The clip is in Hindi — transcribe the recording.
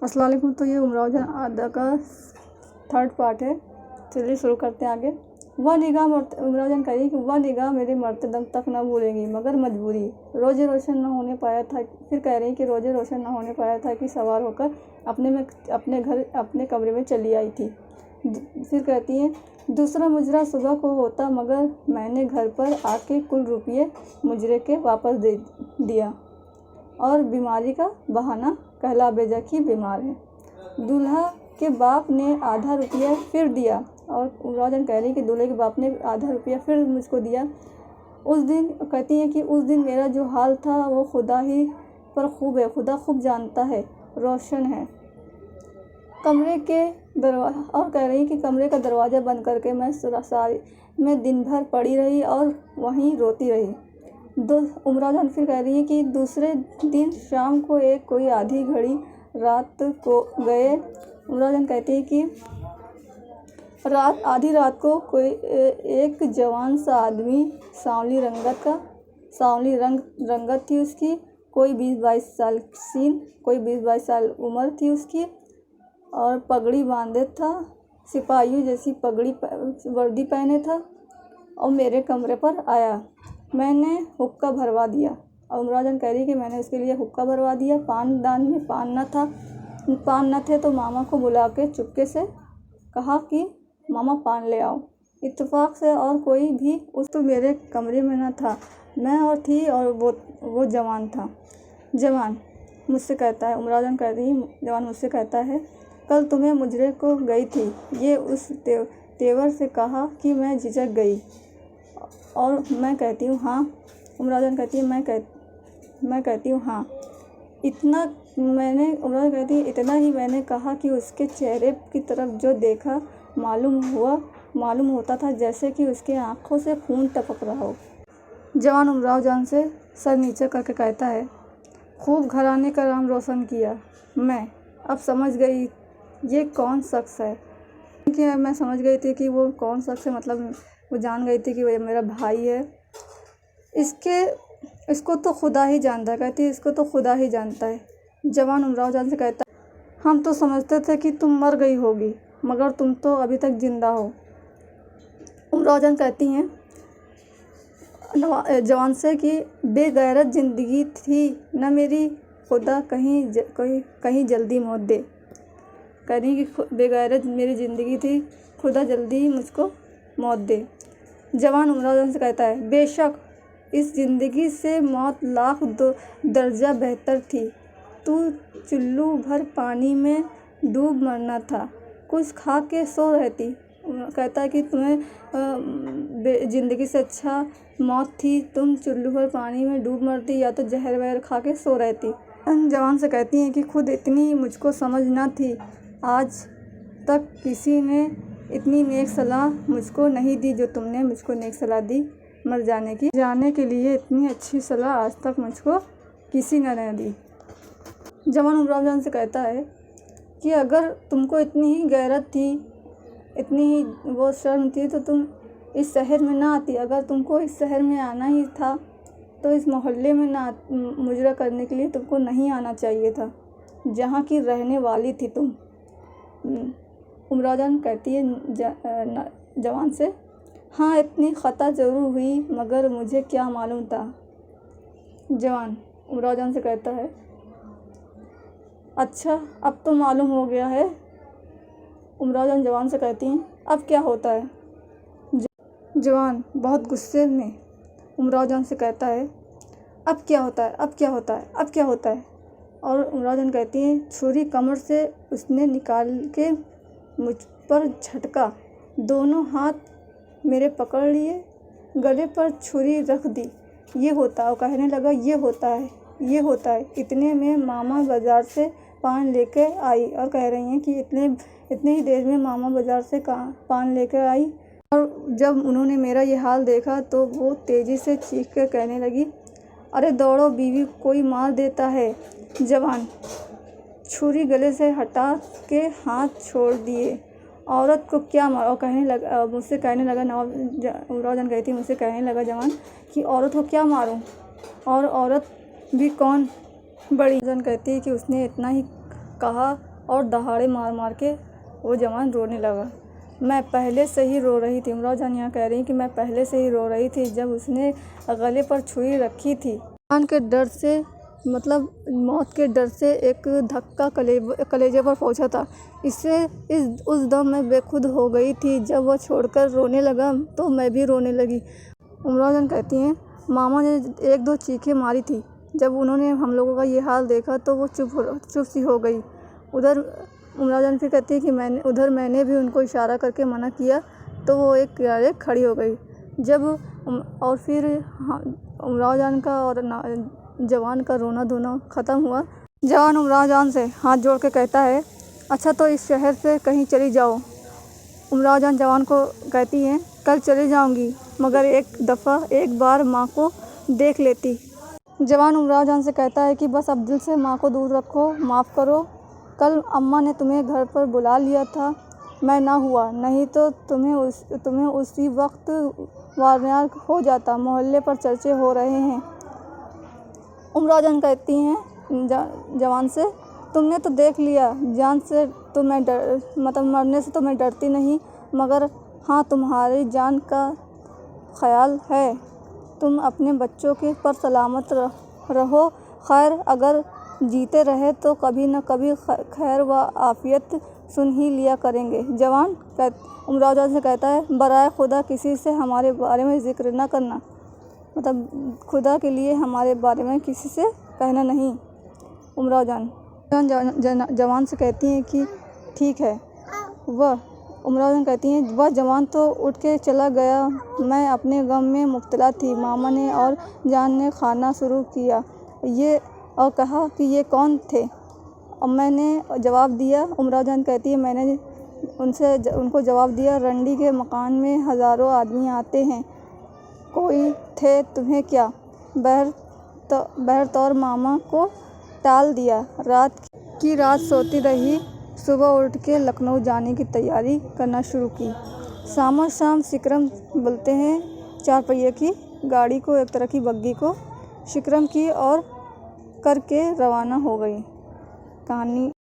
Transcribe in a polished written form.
अस्सलाम वालेकुम। तो ये उमराव जान आदा का थर्ड पार्ट है। चलिए शुरू करते हैं आगे। वह निगाह उमराव जान कही कि वह निगाह मेरे मरते दम तक न भूलेंगी मगर मजबूरी रोज़े रोशन न होने पाया था। फिर कह रही कि रोज़े रोशन न होने पाया था कि सवार होकर अपने कमरे में चली आई थी। फिर कहती हैं दूसरा मुजरा सुबह को होता मगर मैंने घर पर आके कुल रुपये मुजरे के वापस दे दिया और बीमारी का बहाना कहला बेजा की बीमार है। दूल्हा के बाप ने आधा रुपया फिर दिया और उमराव जान कह रही कि दूल्हे के बाप ने आधा रुपया फिर मुझको दिया। उस दिन कहती हैं कि उस दिन मेरा जो हाल था वो खुदा ही पर खूब है, खुदा खूब जानता है, रोशन है। कमरे के दरवाज़ा और कह रही कि कमरे का दरवाज़ा बंद करके मैं दिन भर पड़ी रही और वहीं रोती रही। उमराव जान फिर कह रही है कि दूसरे दिन शाम को कोई आधी घड़ी रात को गए। उमराव जान कहती है कि आधी रात को कोई एक जवान सा आदमी सांवली रंगत थी उसकी, कोई 20-22 साल सीन, कोई 20-22 साल उम्र थी उसकी और पगड़ी बांधे था, सिपाहियों जैसी वर्दी पहने था और मेरे कमरे पर आया। मैंने हुक्का भरवा दिया और उमराव जान कह रही कि मैंने उसके लिए हुक्का भरवा दिया। पानदान में पान न थे तो मामा को बुला के चुपके से कहा कि मामा पान ले आओ। इत्तेफाक से और कोई भी उस तो मेरे कमरे में न था, मैं और थी और वो जवान था। जवान मुझसे कहता है, उमराव जान कह रही जवान मुझसे कहता है कल तुम्हें मुजरे को गई थी, ये उस तेवर से कहा कि मैं झिझक गई और मैं कहती हूँ हाँ। उमराव जान कहती है मैं कहती हूँ हाँ। उमराव कहती है इतना ही मैंने कहा कि उसके चेहरे की तरफ जो देखा मालूम होता था जैसे कि उसके आँखों से खून टपक रहा हो। जवान उमराव जान से सर नीचे करके कहता है खूब घराने का नाम रोशन किया। मैं अब समझ गई ये कौन शख्स है। कि मैं समझ गई थी कि वो कौन शख्स है, मतलब वो जान गई थी कि वो मेरा भाई है। इसको तो खुदा ही जानता है, कहती है इसको तो खुदा ही जानता है। जवान उमराव जान से कहता है हम तो समझते थे कि तुम मर गई होगी मगर तुम तो अभी तक जिंदा हो। उमराव जान कहती हैं जवान से कि बेगैरत ज़िंदगी थी न मेरी, खुदा कहीं जल्दी मौत दे। कह रही कि बेगैरत मेरी ज़िंदगी थी, खुदा जल्दी ही मुझको मौत दे। जवान उमराव जान से कहता है बेशक इस ज़िंदगी से मौत लाख दर्जा बेहतर थी। तू चुल्लू भर पानी में डूब मरना था, कुछ खा के सो रहती। कहता है कि तुम्हें ज़िंदगी से अच्छा मौत थी, तुम चुल्लू भर पानी में डूब मरती या तो जहर वहर खा के सो रहती। जवान से कहती हैं कि खुद इतनी मुझको समझ ना थी, आज तक किसी ने इतनी नेक सलाह मुझको नहीं दी जो तुमने मुझको नेक सलाह दी। मर जाने के लिए इतनी अच्छी सलाह आज तक मुझको किसी ने दी। जवान उमराव जान से कहता है कि अगर तुमको इतनी ही गैरत थी, इतनी ही वो शर्म थी तो तुम इस शहर में ना आती। अगर तुमको इस शहर में आना ही था तो इस मोहल्ले में ना मुजरा करने के लिए तुमको नहीं आना चाहिए था जहाँ की रहने वाली थी तुम। उमराव जान कहती है जवान से हाँ इतनी ख़ता ज़रूर हुई मगर मुझे क्या मालूम था। जवान उमराव जान से कहता है अच्छा अब तो मालूम हो गया है। उमराव जान जवान से कहती हैं अब क्या होता है। जवान बहुत गुस्से में उमराव जान से कहता है अब क्या होता है, अब क्या होता है, अब क्या होता है। और उमराव जान कहती हैं छुरी कमर से उसने निकाल के मुझ पर झटका, दोनों हाथ मेरे पकड़ लिए, गले पर छुरी रख दी। ये होता है। और कहने लगा ये होता है। इतने में मामा बाज़ार से पान लेके आई और कह रही हैं कि इतने ही देर में मामा बाज़ार से पान लेकर आई और जब उन्होंने मेरा ये हाल देखा तो वो तेज़ी से चीख कर कहने लगी अरे दौड़ो बीवी कोई मार देता है। जवान छुरी गले से हटा के हाथ छोड़ दिए। औरत को क्या मार और मुझसे कहने लगा उमराव जान कहती मुझसे कहने लगा जवान कि औरत को क्या मारूं और औरत भी कौन बड़ी। जन कहती है कि उसने इतना ही कहा और दहाड़े मार मार के वो जवान रोने लगा। मैं पहले से ही रो रही थी। इमरान जान यहाँ कह रही हैं कि मैं पहले से ही रो रही थी जब उसने गले पर छुरी रखी थी। जान के डर से मतलब मौत के डर से एक धक्का कलेजे पर पहुंचा था। इससे उस दम मैं बेखुद हो गई थी। जब वह छोड़कर रोने लगा तो मैं भी रोने लगी। इमरान जान कहती हैं मामा ने एक दो चीखें मारी थी। जब उन्होंने हम लोगों का ये हाल देखा तो वो चुप सी हो गई। उधर इमरान जान फिर कहती है कि मैंने भी उनको इशारा करके मना किया तो वो एक किनारे खड़ी हो गई। जब और फिर इमरान जान का और जवान का रोना धोना ख़त्म हुआ। जवान इमरान जान से हाथ जोड़ के कहता है अच्छा तो इस शहर से कहीं चली जाओ। इमरान जान जवान को कहती हैं कल चली जाऊंगी मगर एक बार माँ को देख लेती। जवान इमरान जान से कहता है कि बस अब दिल से माँ को दूर रखो, माफ़ करो। कल अम्मा ने तुम्हें घर पर बुला लिया था, मैं ना हुआ, नहीं तो तुम्हें उसी वक्त वारनियार हो जाता। मोहल्ले पर चर्चे हो रहे हैं। इमरान जान कहती हैं जवान से तुमने तो देख लिया, जान से तो मैं मरने से तो मैं डरती नहीं, मगर हाँ तुम्हारी जान का ख्याल है। तुम अपने बच्चों के पर सलामत रहो। खैर अगर जीते रहे तो कभी न कभी खैर व आफियत सुन ही लिया करेंगे। जवान इमरान जान से कहता है बराए खुदा किसी से हमारे बारे में ज़िक्र न करना, मतलब खुदा के लिए हमारे बारे में किसी से कहना नहीं। इमरान जान जवान से कहती हैं कि ठीक है। इमरान जान कहती हैं वह जवान तो उठ के चला गया। मैं अपने गम में मुब्तला थी। मामा ने और जान ने खाना शुरू किया और कहा कि ये कौन थे, और मैंने जवाब दिया। इमरान जान कहती है मैंने उनको जवाब दिया रंडी के मकान में हज़ारों आदमी आते हैं, कोई थे तुम्हें क्या। बहरतौर मामा को टाल दिया। रात सोती रही। सुबह उठ के लखनऊ जाने की तैयारी करना शुरू की। शाम शिक्रम बोलते हैं 4 पहिए की गाड़ी को, एक तरह की बग्गी को शिक्रम की और करके रवाना हो गई। कहानी